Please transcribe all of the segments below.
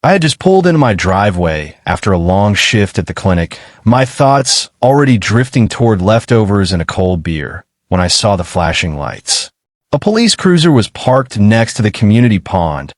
I had just pulled into my driveway after a long shift at the clinic, my thoughts already drifting toward leftovers and a cold beer, when I saw the flashing lights. A police cruiser was parked next to the community pond,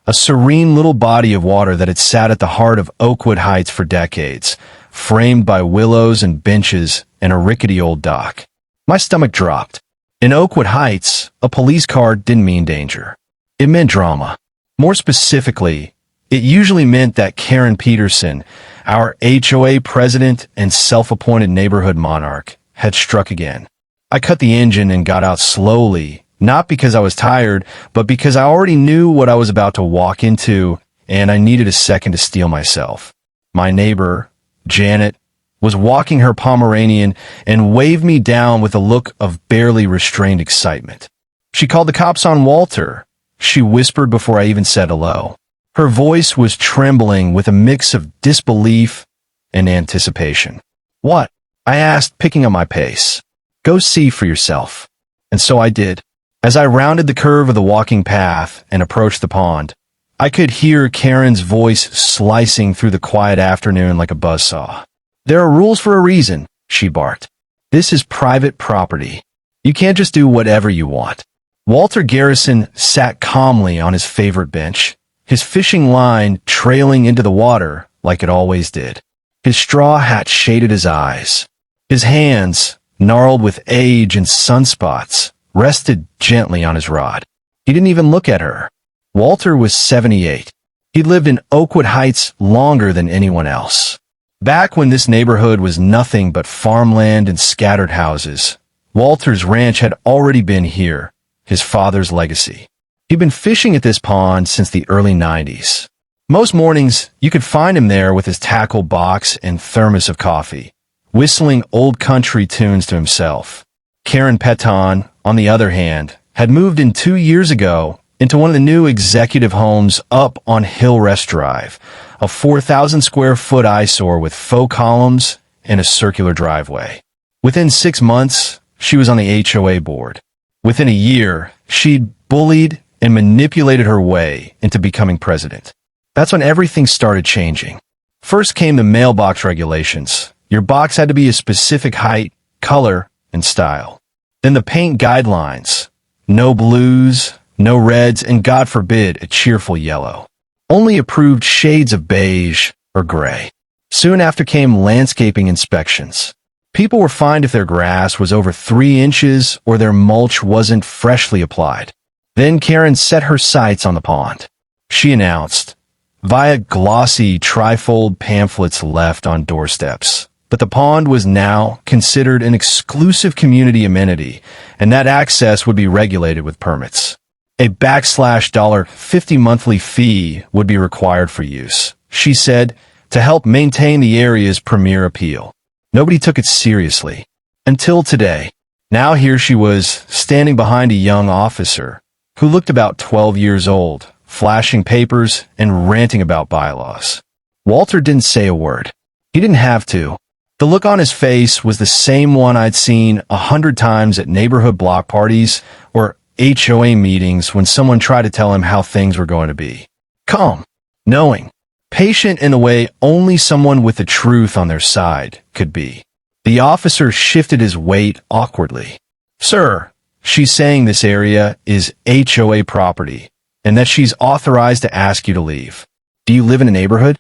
a serene little body of water that had sat at the heart of Oakwood Heights for decades, framed by willows and benches and a rickety old dock. My stomach dropped. In Oakwood Heights, a police car didn't mean danger. It meant drama. More specifically, it usually meant that Karen Peterson, our HOA president and self-appointed neighborhood monarch, had struck again. I cut the engine and got out slowly, not because I was tired, but because I already knew what I was about to walk into, and I needed a second to steel myself. My neighbor, Janet, was walking her Pomeranian and waved me down with a look of barely restrained excitement. She called the cops on Walter, she whispered before I even said hello. Her voice was trembling with a mix of disbelief and anticipation. What? I asked, picking up my pace. Go see for yourself. And so I did. As I rounded the curve of the walking path and approached the pond, I could hear Karen's voice slicing through the quiet afternoon like a buzzsaw. There are rules for a reason, she barked. This is private property. You can't just do whatever you want. Walter Garrison sat calmly on his favorite bench, his fishing line trailing into the water like it always did. His straw hat shaded his eyes. His hands, gnarled with age and sunspots, rested gently on his rod. He didn't even look at her. Walter was 78. He'd lived in Oakwood Heights longer than anyone else. Back when this neighborhood was nothing but farmland and scattered houses, Walter's ranch had already been here, his father's legacy. He'd been fishing at this pond since the early 90s. Most mornings, you could find him there with his tackle box and thermos of coffee, whistling old country tunes to himself. Karen Peton, on the other hand, had moved in 2 years ago into one of the new executive homes up on Hillrest Drive, a 4,000-square-foot eyesore with faux columns and a circular driveway. Within 6 months, she was on the HOA board. Within a year, she'd bullied and manipulated her way into becoming president. That's when everything started changing. First came the mailbox regulations. Your box had to be a specific height, color, and style. Then the paint guidelines. No blues, no reds, and God forbid, a cheerful yellow. Only approved shades of beige or gray. Soon after came landscaping inspections. People were fined if their grass was over 3 inches or their mulch wasn't freshly applied. Then Karen set her sights on the pond. She announced, via glossy trifold pamphlets left on doorsteps, but the pond was now considered an exclusive community amenity, and that access would be regulated with permits. A $50 monthly fee would be required for use, she said, to help maintain the area's premier appeal. Nobody took it seriously. Until today. Now here she was, standing behind a young officer, who looked about 12 years old, flashing papers and ranting about bylaws. Walter didn't say a word. He didn't have to. The look on his face was the same one I'd seen 100 times at neighborhood block parties or HOA meetings when someone tried to tell him how things were going to be. Calm, knowing, patient in a way only someone with the truth on their side could be. The officer shifted his weight awkwardly. Sir, she's saying this area is HOA property and that she's authorized to ask you to leave. Do you live in a neighborhood?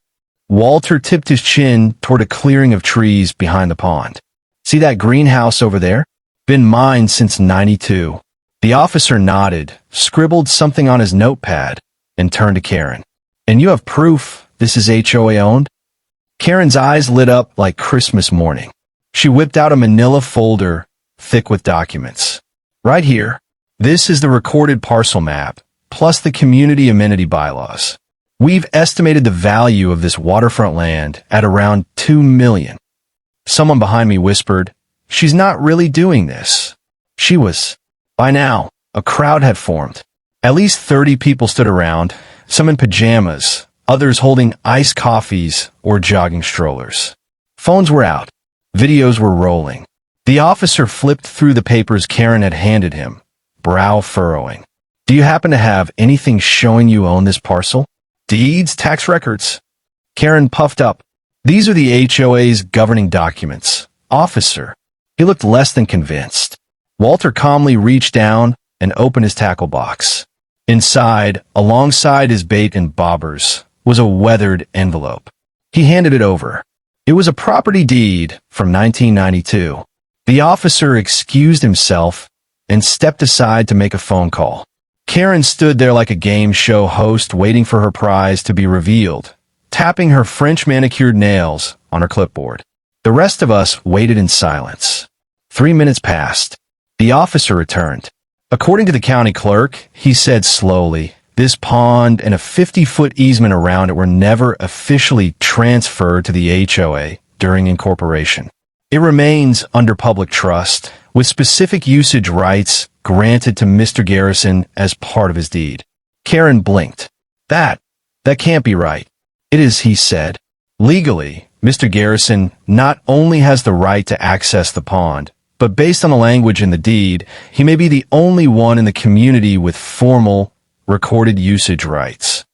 Walter tipped his chin toward a clearing of trees behind the pond. See that greenhouse over there? Been mine since '92. The officer nodded, scribbled something on his notepad, and turned to Karen. And you have proof this is HOA owned? Karen's eyes lit up like Christmas morning. She whipped out a manila folder, thick with documents. Right here. This is the recorded parcel map, plus the community amenity bylaws. We've estimated the value of this waterfront land at around $2 million. Someone behind me whispered, she's not really doing this. She was. By now, a crowd had formed. At least 30 people stood around, some in pajamas, others holding iced coffees or jogging strollers. Phones were out. Videos were rolling. The officer flipped through the papers Karen had handed him, brow furrowing. Do you happen to have anything showing you own this parcel? Deeds, tax records. Karen puffed up. These are the HOA's governing documents. Officer. He looked less than convinced. Walter calmly reached down and opened his tackle box. Inside, alongside his bait and bobbers, was a weathered envelope. He handed it over. It was a property deed from 1992. The officer excused himself and stepped aside to make a phone call. Karen stood there like a game show host waiting for her prize to be revealed, tapping her French manicured nails on her clipboard. The rest of us waited in silence. 3 minutes passed. The officer returned. According to the county clerk, he said slowly, this pond and a 50-foot easement around it were never officially transferred to the HOA during incorporation. It remains under public trust, with specific usage rights granted to Mr. Garrison as part of his deed. Karen blinked. That can't be right. It is, he said. Legally, Mr. Garrison not only has the right to access the pond, but based on the language in the deed, he may be the only one in the community with formal, recorded usage rights.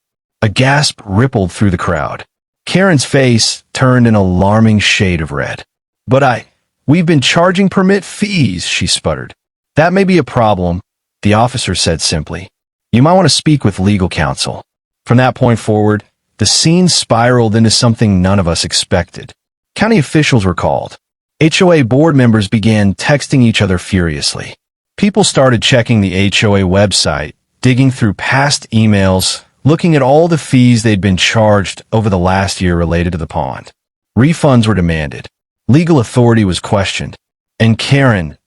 A gasp rippled through the crowd. Karen's face turned an alarming shade of red. But we've been charging permit fees, she sputtered. That may be a problem, the officer said simply. You might want to speak with legal counsel. From that point forward, the scene spiraled into something none of us expected. County officials were called. HOA board members began texting each other furiously. People started checking the HOA website, digging through past emails, looking at all the fees they'd been charged over the last year related to the pond. Refunds were demanded. Legal authority was questioned. And Karen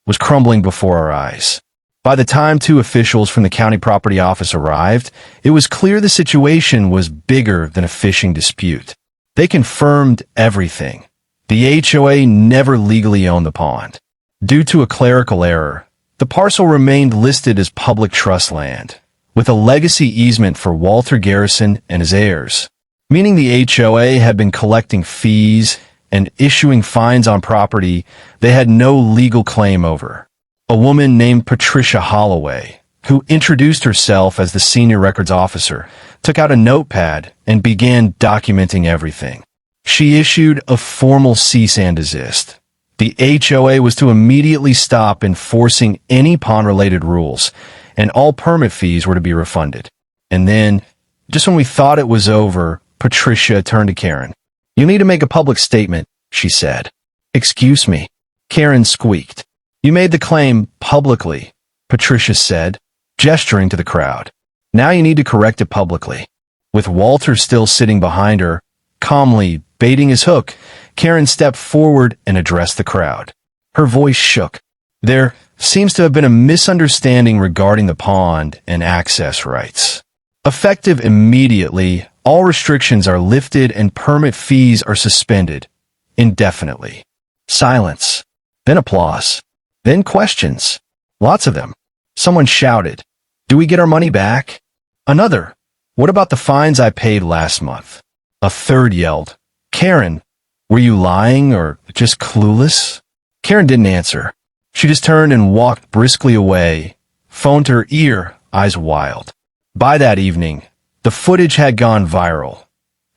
was crumbling before our eyes. By the time 2 officials from the county property office arrived, it was clear the situation was bigger than a fishing dispute. They confirmed everything. The HOA never legally owned the pond. Due to a clerical error, the parcel remained listed as public trust land, with a legacy easement for Walter Garrison and his heirs, meaning the HOA had been collecting fees and issuing fines on property they had no legal claim over. A woman named Patricia Holloway, who introduced herself as the senior records officer, took out a notepad and began documenting everything. She issued a formal cease and desist. The HOA was to immediately stop enforcing any pond-related rules, and all permit fees were to be refunded. And then, just when we thought it was over, Patricia turned to Karen. You need to make a public statement, she said. Excuse me. Karen squeaked. You made the claim publicly, Patricia said, gesturing to the crowd. Now you need to correct it publicly. With Walter still sitting behind her, calmly baiting his hook, Karen stepped forward and addressed the crowd. Her voice shook. There seems to have been a misunderstanding regarding the pond and access rights. Effective immediately, all restrictions are lifted and permit fees are suspended indefinitely. Silence. Then applause. Then questions. Lots of them. Someone shouted, Do we get our money back? Another, What about the fines I paid last month? A third yelled, Karen, were you lying or just clueless? Karen didn't answer. She just turned and walked briskly away, phone to her ear, eyes wild. By that evening, the footage had gone viral,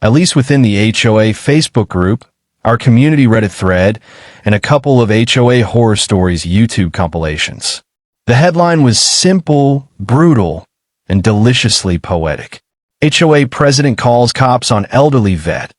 at least within the HOA Facebook group, our community Reddit thread, and a couple of HOA horror stories YouTube compilations. The headline was simple, brutal, and deliciously poetic. HOA president calls cops on elderly vet,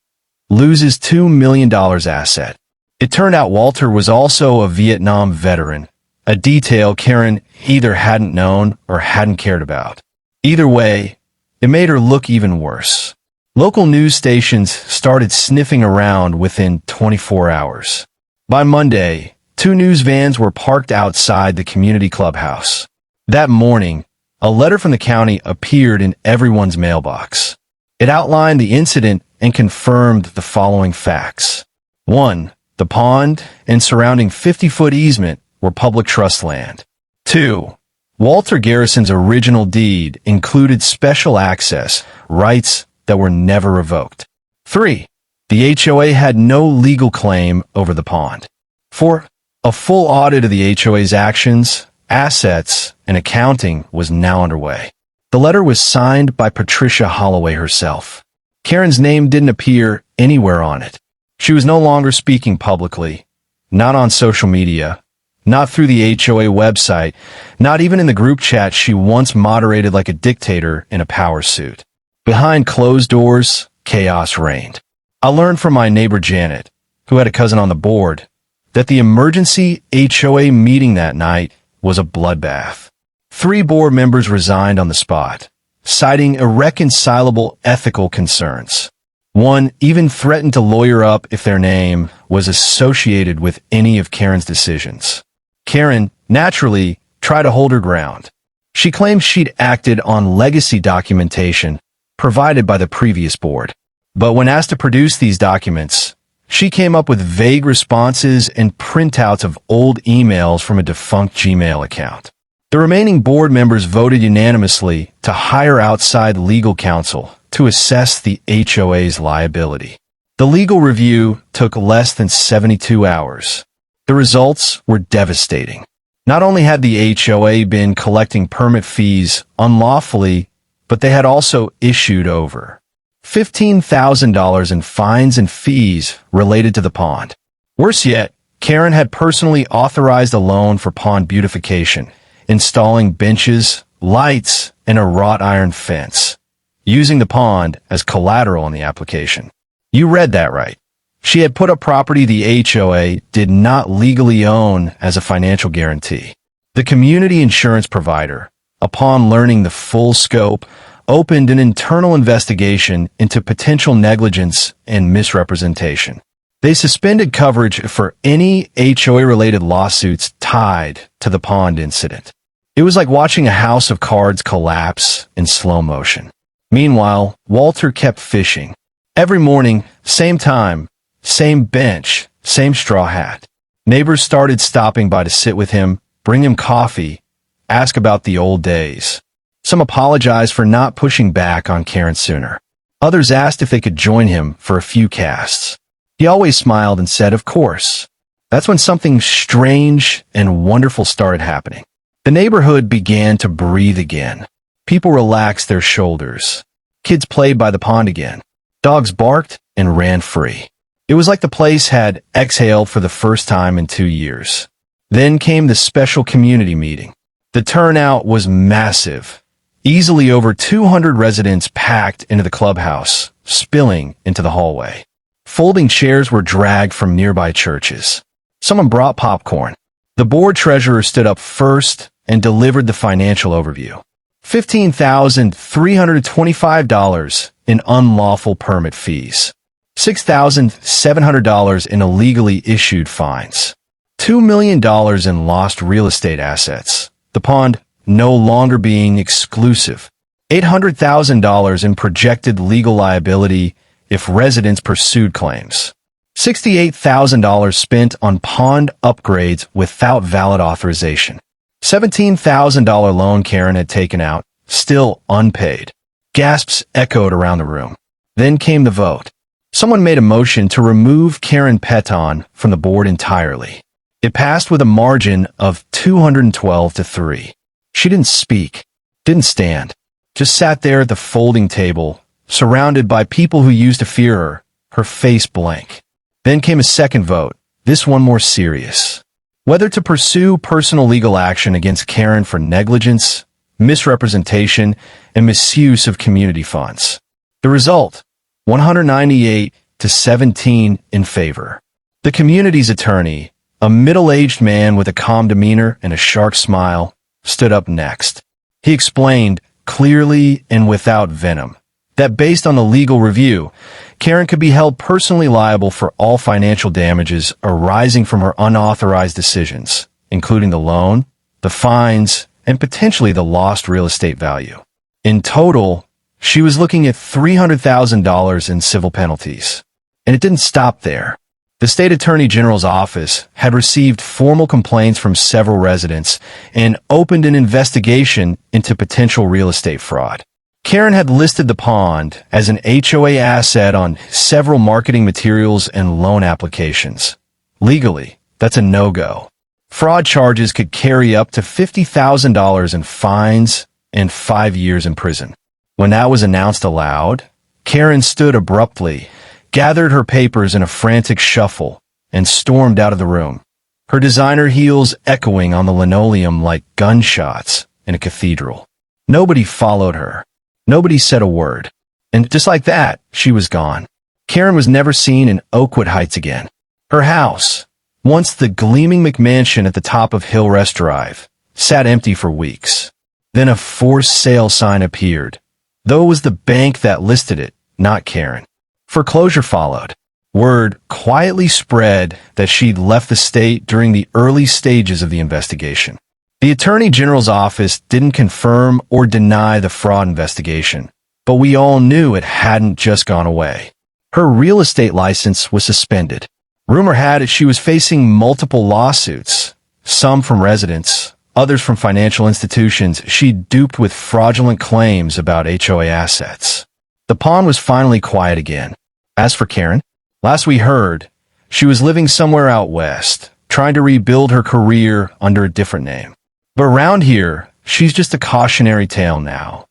loses $2 million asset. It turned out Walter was also a Vietnam veteran, a detail Karen either hadn't known or hadn't cared about. Either way, it made her look even worse. Local news stations started sniffing around within 24 hours. By Monday, 2 news vans were parked outside the community clubhouse. That morning, a letter from the county appeared in everyone's mailbox. It outlined the incident and confirmed the following facts. 1. The pond and surrounding 50-foot easement were public trust land. 2. Walter Garrison's original deed included special access rights that were never revoked. 3. The HOA had no legal claim over the pond. 4. A full audit of the HOA's actions, assets, and accounting was now underway. The letter was signed by Patricia Holloway herself. Karen's name didn't appear anywhere on it. She was no longer speaking publicly, not on social media, not through the HOA website, not even in the group chat she once moderated like a dictator in a power suit. Behind closed doors, chaos reigned. I learned from my neighbor Janet, who had a cousin on the board, that the emergency HOA meeting that night was a bloodbath. 3 board members resigned on the spot, citing irreconcilable ethical concerns. One even threatened to lawyer up if their name was associated with any of Karen's decisions. Karen, naturally, tried to hold her ground. She claimed she'd acted on legacy documentation provided by the previous board. But when asked to produce these documents, she came up with vague responses and printouts of old emails from a defunct Gmail account. The remaining board members voted unanimously to hire outside legal counsel to assess the HOA's liability. The legal review took less than 72 hours. The results were devastating. Not only had the HOA been collecting permit fees unlawfully, but they had also issued over $15,000 in fines and fees related to the pond. Worse yet, Karen had personally authorized a loan for pond beautification, installing benches, lights, and a wrought iron fence, using the pond as collateral in the application. You read that right. She had put up property the HOA did not legally own as a financial guarantee. The community insurance provider, upon learning the full scope, opened an internal investigation into potential negligence and misrepresentation. They suspended coverage for any HOA-related lawsuits tied to the pond incident. It was like watching a house of cards collapse in slow motion. Meanwhile, Walter kept fishing. Every morning, same time, same bench, same straw hat. Neighbors started stopping by to sit with him, bring him coffee, ask about the old days. Some apologized for not pushing back on Karen sooner. Others asked if they could join him for a few casts. He always smiled and said, "Of course." That's when something strange and wonderful started happening. The neighborhood began to breathe again. People relaxed their shoulders. Kids played by the pond again. Dogs barked and ran free. It was like the place had exhaled for the first time in 2 years. Then came the special community meeting. The turnout was massive. Easily over 200 residents packed into the clubhouse, spilling into the hallway. Folding chairs were dragged from nearby churches. Someone brought popcorn. The board treasurer stood up first and delivered the financial overview. $15,325 in unlawful permit fees. $6,700 in illegally issued fines. $2 million in lost real estate assets. The pond no longer being exclusive. $800,000 in projected legal liability if residents pursued claims. $68,000 spent on pond upgrades without valid authorization. $17,000 loan Karen had taken out, still unpaid. Gasps echoed around the room. Then came the vote. Someone made a motion to remove Karen Peton from the board entirely. It passed with a margin of 212 to 3. She didn't speak, didn't stand, just sat there at the folding table, surrounded by people who used to fear her face blank. Then came a second vote, this one more serious. Whether to pursue personal legal action against Karen for negligence, misrepresentation, and misuse of community funds. The result, 198 to 17 in favor. The community's attorney, a middle-aged man with a calm demeanor and a sharp smile, stood up next. He explained, clearly and without venom, that based on the legal review, Karen could be held personally liable for all financial damages arising from her unauthorized decisions, including the loan, the fines, and potentially the lost real estate value. In total, she was looking at $300,000 in civil penalties. And it didn't stop there. The state attorney general's office had received formal complaints from several residents and opened an investigation into potential real estate fraud. Karen had listed the pond as an HOA asset on several marketing materials and loan applications. Legally, that's a no-go. Fraud charges could carry up to $50,000 in fines, and 5 years in prison. When that was announced aloud, Karen stood abruptly, gathered her papers in a frantic shuffle, and stormed out of the room, her designer heels echoing on the linoleum like gunshots in a cathedral. Nobody followed her. Nobody said a word. And just like that, she was gone. Karen was never seen in Oakwood Heights again. Her house, once the gleaming McMansion at the top of Hillrest Drive, sat empty for weeks. Then a for sale sign appeared, though it was the bank that listed it, not Karen. Foreclosure followed. Word quietly spread that she'd left the state during the early stages of the investigation. The Attorney General's office didn't confirm or deny the fraud investigation, but we all knew it hadn't just gone away. Her real estate license was suspended. Rumor had it she was facing multiple lawsuits, some from residents, others from financial institutions she'd duped with fraudulent claims about HOA assets. The pawn was finally quiet again. As for Karen, last we heard, she was living somewhere out west, trying to rebuild her career under a different name. But around here, she's just a cautionary tale now.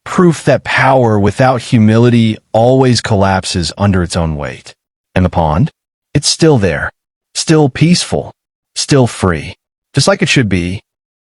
Proof that power without humility always collapses under its own weight. And the pond? It's still there. Still peaceful. Still free. Just like it should be.